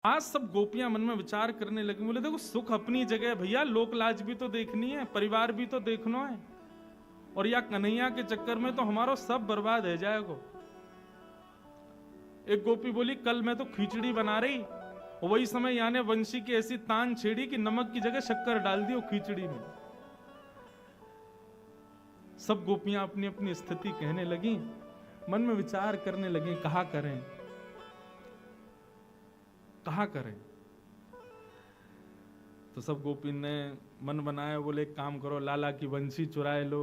आज सब गोपियां मन में विचार करने लगी, बोले देखो सुख अपनी जगह है भैया, लोक लाज भी तो देखनी है, परिवार भी तो देखना है, और या कन्हैया के चक्कर में तो हमारा सब बर्बाद हो जाएगा। एक गोपी बोली कल मैं तो खिचड़ी बना रही, वही समय यानी वंशी की ऐसी तान छेड़ी कि नमक की जगह शक्कर डाल दी वो खिचड़ी में। सब गोपियां अपनी अपनी स्थिति कहने लगी, मन में विचार करने लगी कहा करें कहा करें। तो सब गोपी ने मन बनाया, बोले एक काम करो, लाला की बंसी चुराए लो।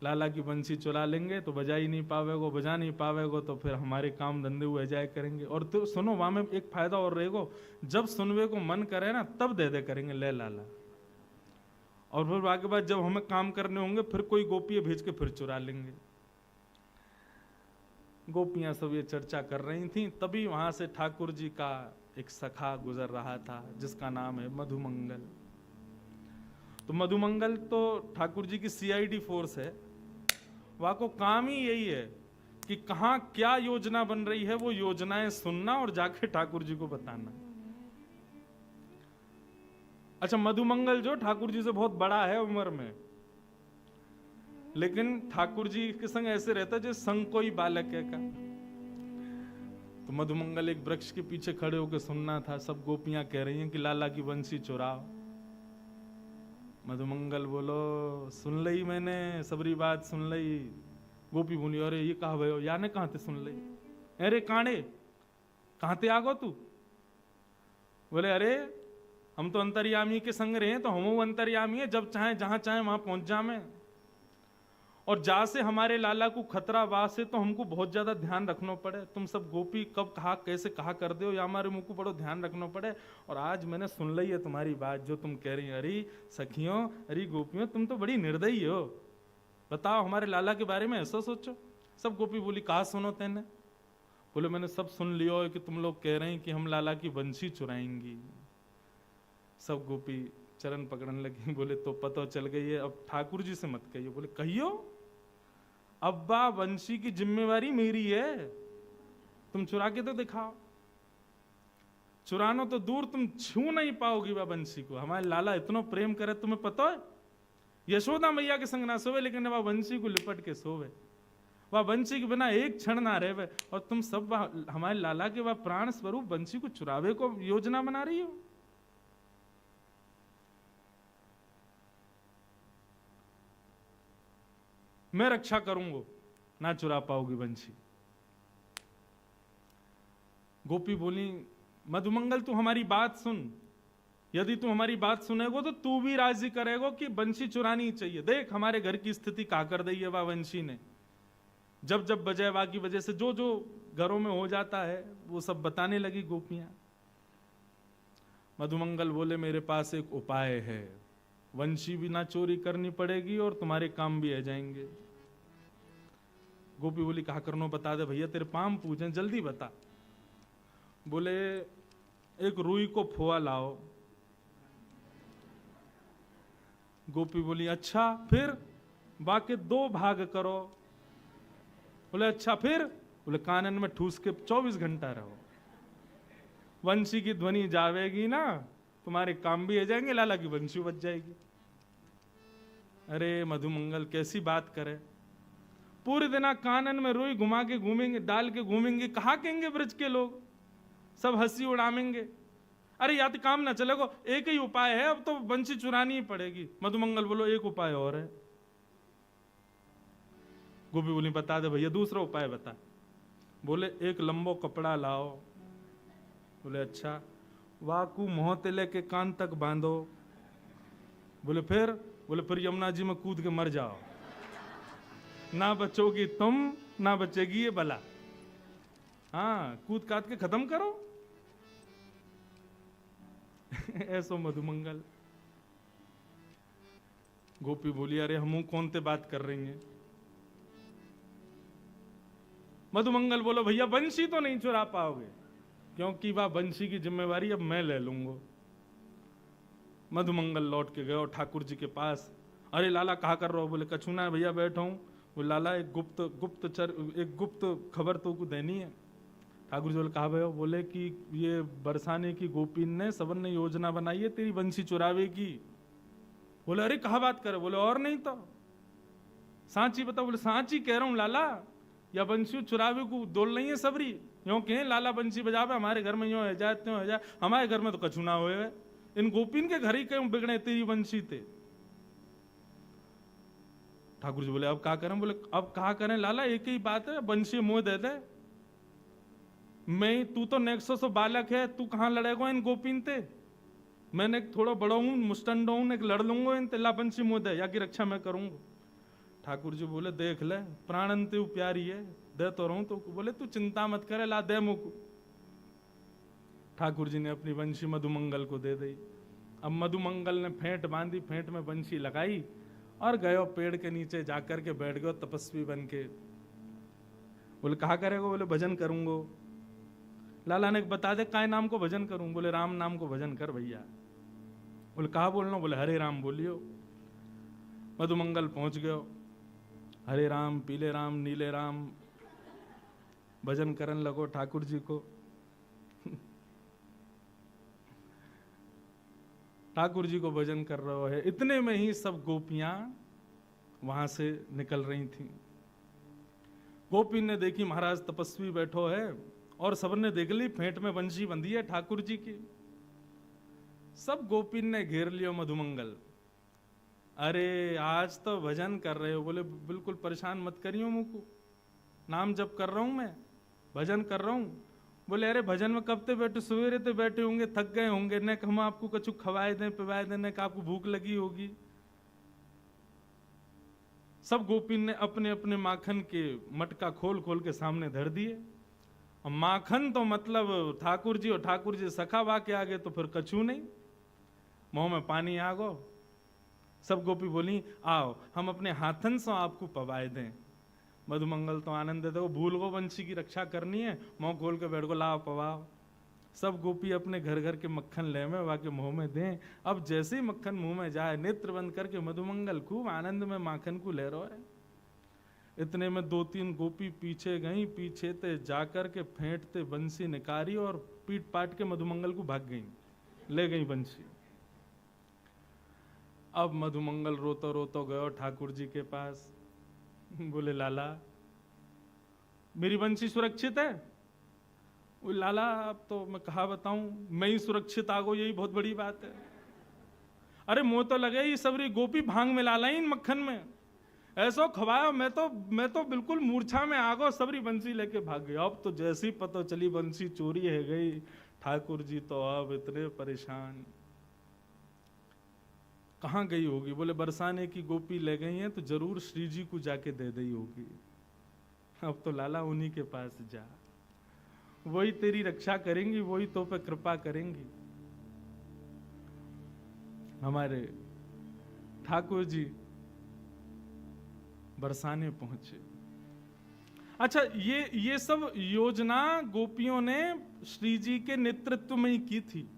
लाला की बंसी चुरा लेंगे तो बजा ही नहीं पावेगो, बजा नहीं पावेगो तो फिर हमारे काम धंधे हुए जाए करेंगे। और तो सुनो वहां में एक फायदा और रहेगो, जब सुनवे को मन करे ना तब दे दे करेंगे ले लाला, और फिर आगे बाद जब हमें काम करने होंगे फिर कोई गोपी भेज के फिर चुरा लेंगे। गोपियां सब ये चर्चा कर रही थी, तभी वहां से ठाकुर जी का एक सखा गुजर रहा था जिसका नाम है मधुमंगल। तो मधुमंगल तो ठाकुर जी की सीआईडी फोर्स है, वहां को काम ही यही है कि कहां क्या योजना बन रही है वो योजनाएं सुनना और जाके ठाकुर जी को बताना। अच्छा, मधुमंगल जो ठाकुर जी से बहुत बड़ा है उम्र में, लेकिन ठाकुर जी के संग ऐसे रहता जैसे संग कोई बालक है का। तो मधुमंगल एक वृक्ष के पीछे खड़े होकर सुनना था, सब गोपियां कह रही हैं कि लाला की बंसी चुराओ। मधुमंगल बोलो सुन लई मैंने, सबरी बात सुन लई। गोपी बोली अरे ये कहा भयो, याने कहां थे सुन लई, अरे कांडे कहां थे आगो तू। बोले अरे हम तो अंतर्यामी के संग रहे, तो हम अंतर्यामी है, जब चाहे जहां चाहे वहां पहुंच जामे, और जा से हमारे लाला को खतरा वास है तो हमको बहुत ज्यादा ध्यान रखना पड़े। तुम सब गोपी कब कहा कैसे कहा कर दो, या हमारे मुंह को बड़ो ध्यान रखना पड़े। और आज मैंने सुन ली है तुम्हारी बात जो तुम कह रही, अरे सखियों अरे गोपियों तुम तो बड़ी निर्दयी हो, बताओ हमारे लाला के बारे में ऐसा सोचो। सब गोपी बोली कहा सुनो तेने। बोले मैंने सब सुन लियो कि तुम लोग कह रहे हैं कि हम लाला की बंसी चुराएंगी। सब गोपी चरण पकड़ने लगी, बोले तो पता चल गई है, अब ठाकुर जी से मत कहियो। बोले कहियो, अब्बा बंसी की जिम्मेवारी मेरी है, तुम चुरा के तो दिखाओ। चुरानो तो दूर, तुम छू नहीं पाओगी वह बंसी को। हमारे लाला इतना प्रेम करे, तुम्हें पता है यशोदा मैया के संग ना सोवे, लेकिन वह बंसी को लिपट के सोवे, वह बंसी के बिना एक क्षण ना रहे। और तुम सब हमारे लाला के वह प्राण स्वरूप बंसी को चुरावे को योजना बना रही हो। मैं रक्षा करूंगा, ना चुरा पाओगी बंसी। गोपी बोली मधुमंगल तू हमारी बात सुन, यदि तू हमारी बात सुनेगो तो तू भी राजी करेगो कि बंसी चुरानी चाहिए। देख हमारे घर की स्थिति का कर दी है वह बंसी ने, जब जब बजाय वा की वजह से जो जो घरों में हो जाता है वो सब बताने लगी गोपियां। मधुमंगल बोले मेरे पास एक उपाय है, वंशी भी ना चोरी करनी पड़ेगी और तुम्हारे काम भी आ जाएंगे। गोपी बोली कहा करनो बता दे भैया, तेरे पाम पूछे जल्दी बता। बोले एक रुई को फोआ लाओ। गोपी बोली अच्छा फिर, बाकी 2 भाग करो। बोले अच्छा फिर, बोले कानन में ठूस के 24 घंटा रहो, वंशी की ध्वनि जावेगी ना, तुम्हारे काम भी आ जाएंगे, लाला की वंशी बच जाएगी। अरे मधुमंगल कैसी बात करे, पूरे दिन कानन में रुई घुमा के घूमेंगे, डाल के घूमेंगे, कहा कहेंगे ब्रज के लोग, सब हंसी उड़ामेंगे। अरे या तो काम ना चलेगा, एक ही उपाय है, अब तो बंसी चुरानी ही पड़ेगी। मधुमंगल बोलो एक उपाय और है। गोपी बोली बता दे भैया दूसरा उपाय बता। बोले एक लंबो कपड़ा लाओ। बोले अच्छा, वाकू मोहते लेके कान तक बांधो। बोले फिर, बोले फिर यमुना जी में कूद के मर जाओ, ना बचोगी तुम ना बचेगी ये बला। हाँ कूद काट के खत्म करो। ऐसो मधुमंगल। गोपी बोली अरे हम कौन ते बात कर रही हैं। मधुमंगल बोलो भैया बंसी तो नहीं चुरा पाओगे, क्योंकि वह बंसी की जिम्मेवारी अब मैं ले लूंगा। मधुमंगल लौट के गए ठाकुर जी के पास। अरे लाला कहा कर रहे हो। बोले कछु ना भैया बैठा हूं। वो लाला एक गुप्त खबर तो को देनी है। ठाकुर जी बोले कहा भयो? बोले कि ये बरसाने की गोपीन ने सबन ने योजना बनाई है तेरी बंसी चुरावे की। बोले अरे कहा बात करे? बोले और नहीं तो सांची बताओ। बोले सांची कह रहा हूं लाला, या बंसी चुरावे को दोल नहीं है सबरी? यो कहें लाला बंसी बजावे, हमारे घर में यो है जाए त्यों है जाए, हमारे घर में तो कछु ना होए, इन गोपीन के घर ही क्यों बिगड़े तेरी बंसी थे। ठाकुर जी बोले अब क्या करें? बोले अब कहा करें लाला, एक ही बात है, बंसी मुंह दे दे। मैं तू तो नेक्सो सो बालक है, तू कहां लड़ेगा इन गोपीन ते? मैंने थोड़ा बड़ा हूं, मुस्टंड हूं, एक लड़ लूंगा इन ला बंसी मुंह दे, या की रक्षा मैं करूंगा। ठाकुर जी बोले देख ले, प्राणन ते प्यारी है, दे तो रहूं तो। बोले तू चिंता मत करे, ला दे मुख। ठाकुर जी ने अपनी बंशी मधुमंगल को दे दी। अब मधुमंगल ने फेंट बांधी, फेंट में बंशी लगाई और गयो पेड़ के नीचे जाकर के बैठ गयो तपस्वी बन के। बोले कहा करेगा? बोले भजन करूंगो। लाला ने बता दे काय नाम को भजन करूं? बोले राम नाम को भजन कर भैया। बोले कहा बोलना? बोले हरे राम बोलियो। मधुमंगल पहुंच गयो, हरे राम, पीले राम, नीले राम भजन करन लगो ठाकुर जी को। ठाकुर जी को भजन कर रहा है, इतने में ही सब गोपियां वहां से निकल रही थीं। गोपी ने देखी महाराज तपस्वी बैठो है, और सबने देख ली फेंट में बंशी बंधी है ठाकुर जी की। सब गोपी ने घेर लियो मधुमंगल। अरे आज तो भजन कर रहे हो? बोले बिल्कुल परेशान मत करियो मुझको, नाम जप कर रहा हूं मैं, भजन कर रहा हूं। बोले अरे भजन में कब ते बैठे? सवेरे ते बैठे होंगे, थक गए होंगे, न हम आपको कछु खवाए दें पिवाए दें, न आपको भूख लगी होगी। सब गोपी ने अपने अपने माखन के मटका खोल खोल के सामने धर दिए। माखन तो मतलब ठाकुर जी, और ठाकुर जी सखा बा के आगे तो फिर कछु नहीं, मुंह में पानी आ गो। सब गोपी बोली आओ हम अपने हाथन से आपको पवाए दें। मधुमंगल तो आनंद देते, वो भूल गो बंशी की रक्षा करनी है, मुंह खोल के बैठ गो, लाओ पवाओ। सब गोपी अपने घर घर के मक्खन ले में वाके मुंह में दें। अब जैसे ही मक्खन मुंह में जाए, नेत्र बंद करके मधुमंगल खूब आनंद में माखन को ले रहा है। इतने में दो तीन गोपी पीछे गई, पीछे ते जाकर के फेंटते बंसी निकारी और पीट पाट के मधुमंगल को भाग गई, ले गई बंसी। अब मधुमंगल रोतो रोतो गयो ठाकुर जी के पास। बोले लाला मेरी बंसी सुरक्षित है? वो लाला अब तो मैं कहा बताऊं, मैं ही सुरक्षित आ गो, यही बहुत बड़ी बात है। अरे मुंह तो लगे ही सबरी गोपी भांग में लाला इन मक्खन में, ऐसो खवाया मैं तो बिल्कुल मूर्छा में आ गो, सबरी बंसी लेके भाग गया। अब तो जैसी पता चली बंसी चोरी है गई, ठाकुर जी तो अब इतने परेशान। कहाँ गई होगी? बोले बरसाने की गोपी ले गई हैं, तो जरूर श्री जी को जाके दे दी होगी। अब तो लाला उन्हीं के पास जा, वही तेरी रक्षा करेंगी, वही तो पे कृपा करेंगी। हमारे ठाकुर जी बरसाने पहुंचे। अच्छा, ये सब योजना गोपियों ने श्री जी के नेतृत्व में ही की थी।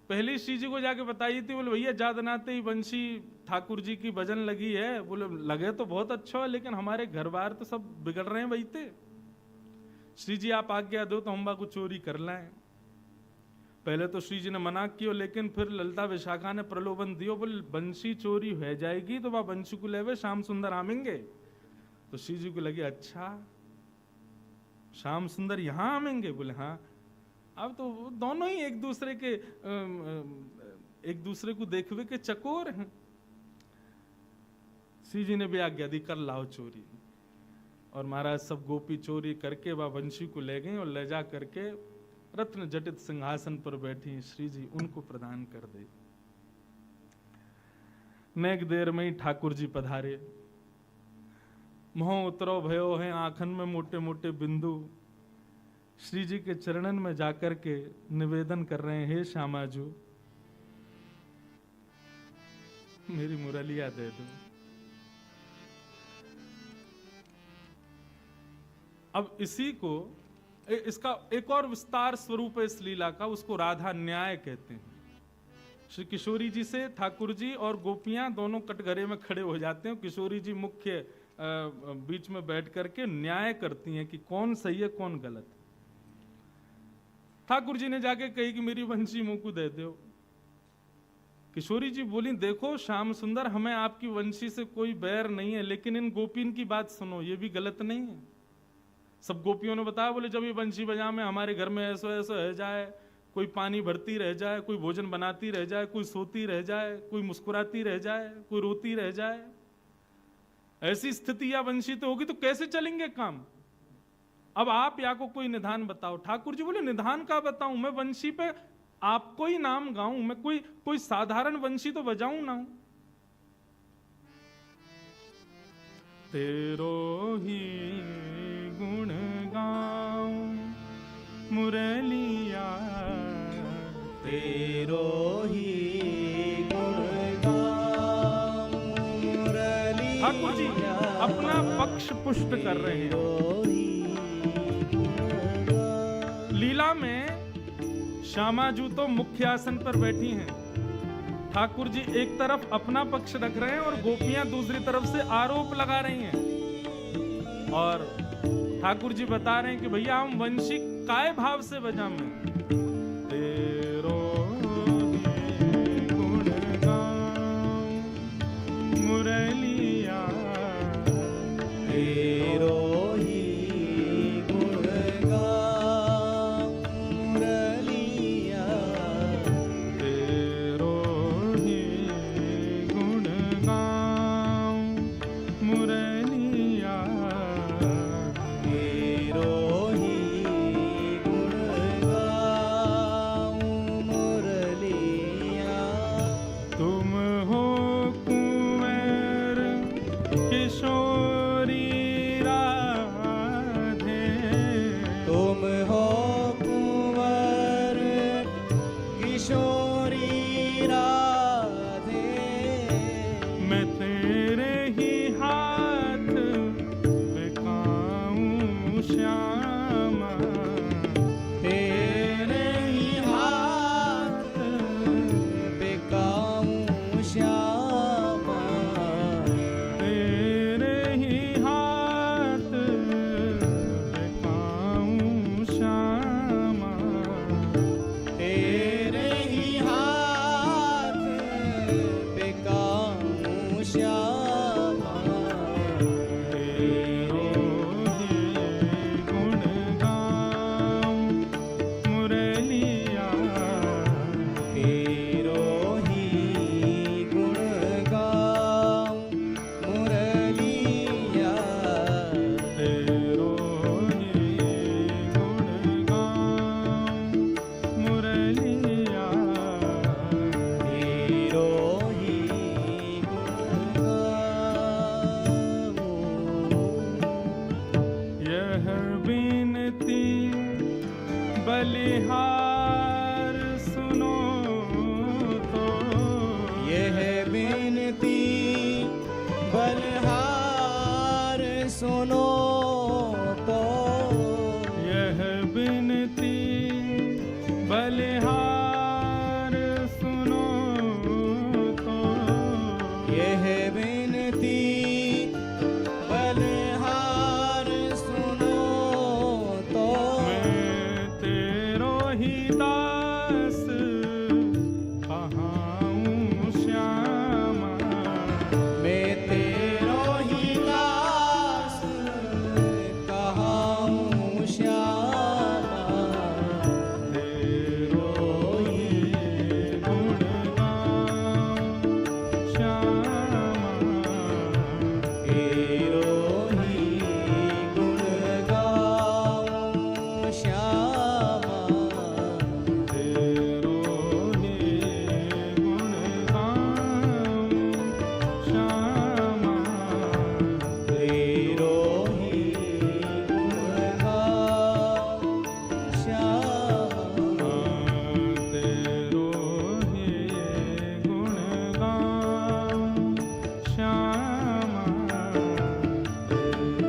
पहले श्री जी को जाके बताई थी, बोले भैया जादनाते ही बंशी ठाकुर जी की भजन लगी है। बोले लगे तो बहुत अच्छा है, लेकिन हमारे घर बार तो सब बिगड़ रहे हैं भाई थे। श्री जी आप आज्ञा दो तो हम बा को चोरी कर लाएं। पहले तो श्री जी ने मना किया, लेकिन फिर ललिता विशाखा ने प्रलोभन दियो, बोले बंशी चोरी हो जाएगी तो वह बंशी को लेवे श्याम सुंदर आमेंगे। तो श्री जी को लगे अच्छा श्याम सुंदर यहाँ आमेंगे? बोले हाँ। अब तो दोनों ही एक दूसरे को देखवे के चकोर हैं। श्री जी ने भी आज्ञा दी कर लाओ चोरी, और महाराज सब गोपी चोरी करके वह वंशी को ले गई और ले जा करके रत्न जटित सिंहासन पर बैठी श्री जी उनको प्रदान कर दे। नेक देर में ही ठाकुर जी पधारे। मोह उतरो भयो है आंखन में मोटे मोटे बिंदु। श्री जी के चरणन में जाकर के निवेदन कर रहे हैं, हे श्यामाजू मेरी मुरलिया दे दो। अब इसी को इसका एक और विस्तार स्वरूप है इस लीला का, उसको राधा न्याय कहते हैं। श्री किशोरी जी से ठाकुर जी और गोपियां दोनों कटघरे में खड़े हो जाते हैं। किशोरी जी मुख्य बीच में बैठ करके न्याय करती हैं कि कौन सही है कौन गलत। ठाकुर जी ने जाके कही कि मेरी वंशी मुंह को दे दो। किशोरी जी बोली देखो श्याम सुंदर, हमें आपकी वंशी से कोई बैर नहीं है, लेकिन इन गोपीन की बात सुनो, ये भी गलत नहीं है। सब गोपियों ने बताया, बोले जब ये वंशी बजा में हमारे घर में ऐसा ऐसा रह जाए, कोई पानी भरती रह जाए, कोई भोजन बनाती रह जाए, कोई सोती रह जाए, कोई मुस्कुराती रह जाए, कोई रोती रह जाए, ऐसी स्थिति या वंशी तो होगी तो कैसे चलेंगे काम। अब आप या को कोई निधान बताओ। ठाकुर जी बोले निधान का बताऊं, मैं वंशी पे आपको ही नाम गाऊं, मैं कोई साधारण वंशी तो बजाऊं ना। तेरो ही गुण गाऊं मुरलिया, तेरो ही गुण गाऊं मुरलिया। ठाकुर जी अपना पक्ष पुष्ट कर रहे हैं। लीला में श्यामाजू तो मुख्य आसन पर बैठी हैं। ठाकुर जी एक तरफ अपना पक्ष रख रहे हैं और गोपियां दूसरी तरफ से आरोप लगा रही हैं। और ठाकुर जी बता रहे हैं कि भैया हम वंशी काय भाव से बजा में। तेरो ही गुण गाऊं मुरलिया, तेरो ही गुण गाऊं मुरलिया, तेरो ही गुण गाऊं मुरलिया, तेरो ही गुण गाऊं मुरलिया। तुम हो कुंवर किशोरी राधे, तुम हो कुंवर किशोरी राधे, मैं तेरे ही हाथ बिकाऊं श्यामा, तेरे ही हाथ बिकाऊं श्यामा, तेरे ही हाथ बिकाऊं श्यामा, तेरे ही हाथ बिकाऊं श्यामा, तेरो ही गुण गाऊं मुरलिया, तेरो ही गुण गाऊं मुरलिया, तेरो ही गुण गाऊं मुरलिया, तेरो ही गुण गाऊं। यह बिनती बलिहार सुनो तो, यह बिनती बलिहार सुनो तो, यह बिनती बलिहार सुनो तो, यह बिनती बलिहार सुनो तो, मैं तेरो ही दास कहाऊं श्यामा, मैं तेरो ही दास कहाऊं श्यामा, तेरो ही गुण गाऊं श्यामा, तेरो ही गुण गाऊं श्यामा, तेरो ही गुण गाऊं श्यामा, तेरो ही गुण गाऊं श्यामा, तेरो ही गुण गाऊं श्यामा, तेरो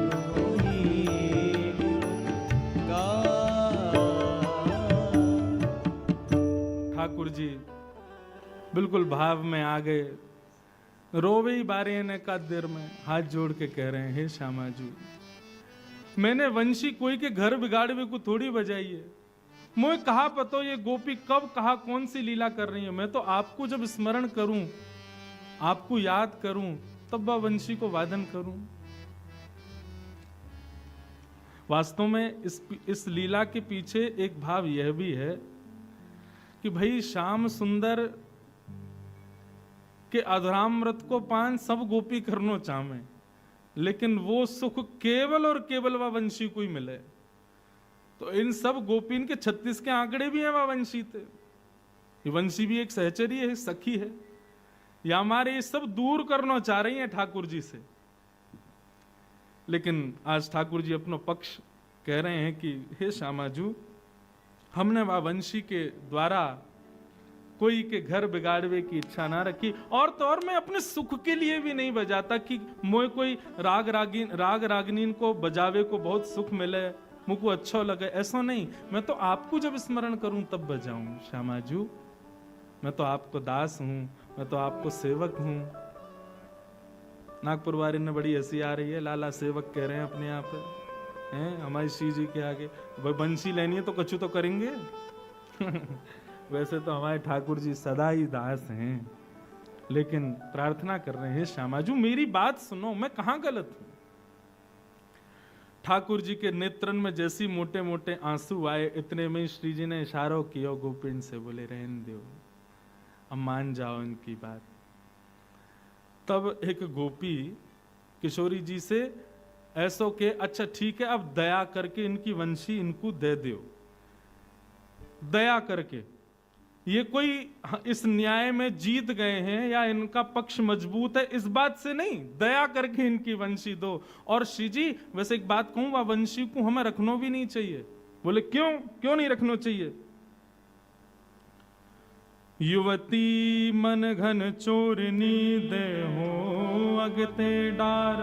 ही गुण गाऊं। ठाकुर जी बिल्कुल भाव में आ गए। रोवे बारे ने का देर में हाथ जोड़ के कह रहे हैं, हे श्यामाजू, मैंने वंशी कोई के घर बिगाड़वे को थोड़ी बजाई है। मुझे कहा पतो ये गोपी कब कहा कौन सी लीला कर रही है। मैं तो आपको जब स्मरण करूं, आपको याद करूं, तब वह वंशी को वादन करूं। वास्तव में इस लीला के पीछे एक भाव यह भी है कि भाई श्याम सुंदर के अधरामृत को पान सब गोपी करनो चाहे, लेकिन वो सुख केवल और केवल वह वंशी को ही मिले। तो इन सब गोपीन के 36 के आंकड़े भी हैं वह वंशी थे। ये वंशी भी एक सहचरी है, सखी है, या हमारे ये सब दूर करना चाह रही हैं ठाकुर जी से। लेकिन आज ठाकुर जी अपना पक्ष कह रहे हैं कि हे श्यामाजू, हमने वह वंशी के द्वारा कोई के घर बिगाड़वे की इच्छा ना रखी, और तो और मैं अपने सुख के लिए भी नहीं बजाता कि मोए कोई राग रागनीन को बजावे को बहुत सुख मिले, मुझको अच्छा लगे, ऐसा नहीं। मैं तो आपको जब स्मरण करूं तब बजाऊं। श्यामाजू, मैं तो आपको दास हूं, मैं तो आपको सेवक हूं। नागपुर वाले ने बड़ी हंसी आ रही है, लाला सेवक कह रहे हैं अपने आप हैं हमारी श्री जी के आगे। बंसी लेनी है तो कछु तो करेंगे। वैसे तो हमारे ठाकुर जी सदा ही दास हैं, लेकिन प्रार्थना कर रहे हैं श्यामाजू मेरी बात सुनो, मैं कहां गलत हूं। ठाकुर जी के नेत्रन में जैसी मोटे मोटे आंसू आए, इतने में श्री जी ने इशारा किया गोपिन से, बोले रहने दो, अब मान जाओ इनकी बात। तब एक गोपी किशोरी जी से ऐसो के, अच्छा ठीक है, अब दया करके इनकी वंशी इनको दे दो, दया करके। ये कोई इस न्याय में जीत गए हैं या इनका पक्ष मजबूत है, इस बात से नहीं, दया करके इनकी वंशी दो। और श्री जी वैसे एक बात कहूं, वह वंशी को हमें रखना भी नहीं चाहिए। बोले क्यों, क्यों नहीं रखना चाहिए? युवती मन घन चोरनी दे हो अगते डार,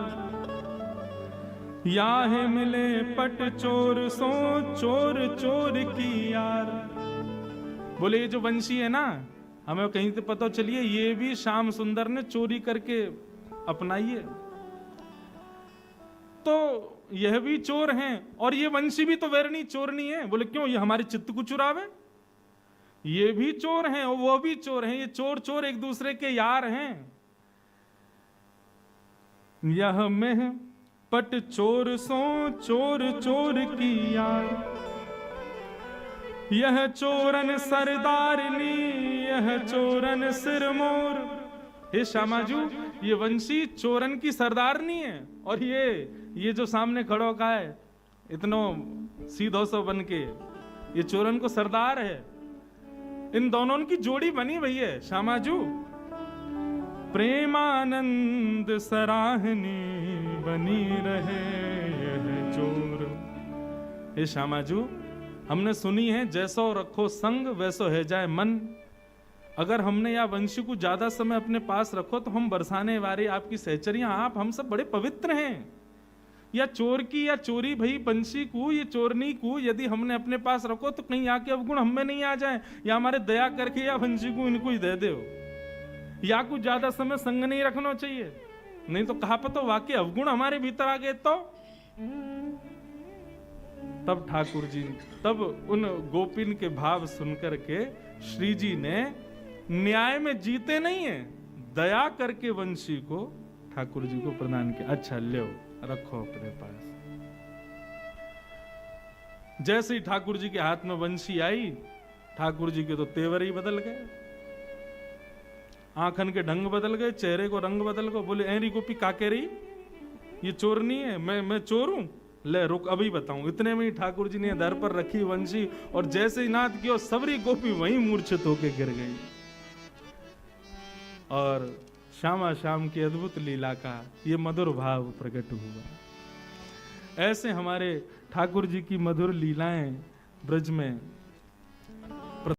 याहे मिले पट चोर सो चोर चोर की यार। बोले ये जो वंशी है ना, हमें कहीं से पता चलिए ये भी श्याम सुंदर ने चोरी करके अपनाई है, तो यह भी चोर हैं और ये वंशी भी तो वैरणी चोरनी है। बोले क्यों, ये हमारे चित्त को चुरावे? ये भी चोर हैं और वो भी चोर हैं, ये चोर चोर एक दूसरे के यार हैं। यह में पट चोर सो चोर चोर की यार, यह चोरन सरदारनी यह चोरन सिरमोर। हे श्यामाजू, ये वंशी चोरन की सरदारनी है और ये जो सामने खड़ो का है इतनो सीधो सो बन के, ये चोरन को सरदार है। इन दोनों की जोड़ी बनी हुई है श्यामाजू। प्रेमानंद सराहनी बनी रहे यह चोर। हे श्यामाजू, हमने सुनी है जैसो रखो संग वैसो है जाए मन। अगर हमने या वंशी को ज्यादा समय अपने पास रखो तो हम बरसाने वाले आपकी सहचरियां, आप हम सब बड़े पवित्र हैं। या चोर की या चोरी भई वंशी को, ये चोरनी को यदि हमने अपने पास रखो तो कहीं आके अवगुण हमें नहीं आ जाए, या हमारे दया करके या वंशी को इनको ही दे दो। या कुछ ज्यादा समय संग नहीं रखना चाहिए, नहीं तो कहा पता वाकई अवगुण हमारे भीतर आ गए तो। तब ठाकुर जी, तब उन गोपिन के भाव सुनकर के श्री जी ने न्याय में जीते नहीं है, दया करके वंशी को ठाकुर जी को प्रदान किया। अच्छा लो रखो अपने पास। जैसे ही ठाकुर जी के हाथ में वंशी आई, ठाकुर जी के तो तेवर ही बदल गए, आंखन के ढंग बदल गए, चेहरे को रंग बदल गए। बोले ऐरी गोपी काके रही, ये चोर नहीं है, मैं चोर हूं, ले रुक अभी बताऊं। इतने में ही ठाकुर जी ने दर पर रखी वंशी और जैसे ही नाद किया सबरी गोपी वहीं मूर्छित होके गिर गई। और श्यामा श्याम की अद्भुत लीला का ये मधुर भाव प्रकट हुआ। ऐसे हमारे ठाकुर जी की मधुर लीलाएं ब्रज में